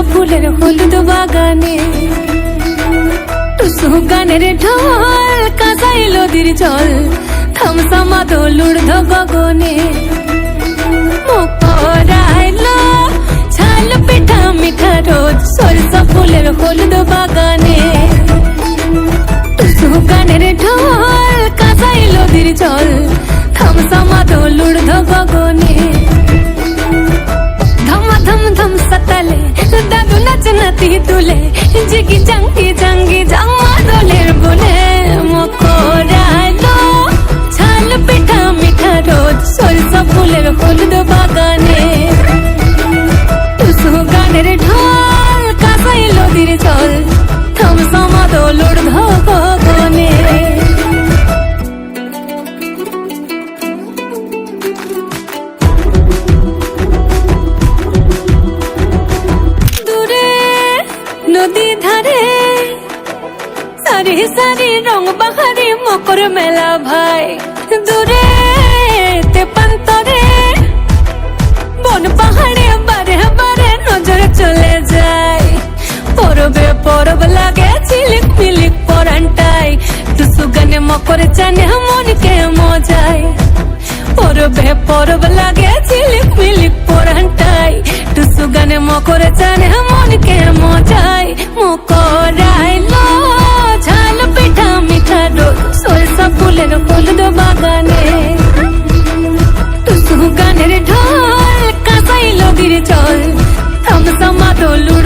ফুলের হলুদ বাগানে টুসু গানের ঢল কাঁসাই নদীর জল থামসামা দোলুর গগনে মকরাইলো ঝাল পিঠা মিঠা রোদ সরষা ফুলের হলুদ বাগানে টুসু গানের ঢল কাঁসাই নদীর জল থামসামা দোলুর গগনে ধম ধম সতালে দাদু নাচ নাতি তুলে জিগি জাঙ্গি জাঙ্গি জামা দোলের বলে মকরাইলো ঝাল পিঠা মিঠা রোদ সরষা ফুলের হলুদ বাগানে টুসু গানের ঢল কাঁসাই নদীর জল থামসামা দোলুর গগনে নদী ধারে সারি সারি রং বাহারি মকর মেলা ভাই দূরে তেপান্তরে বন পাহাড়ে বারে বারে নজর চলে যায় পরবে পরব লাগে ঝিলিক মিলিক পরানটাই টুসু গানে মকর চানে মনকে মজায় পরবে পরব লাগে ঝিলিক মিলিক পরানটাই টুসু গানে মকর চানে মনকে মজায় মকরাইলো ঝাল পিঠা মিঠা রোদ সরষা ফুলের হলুদ বাগানে টুসু গানের ঢল কাঁসাই নদীর জল থামসামা দোলুর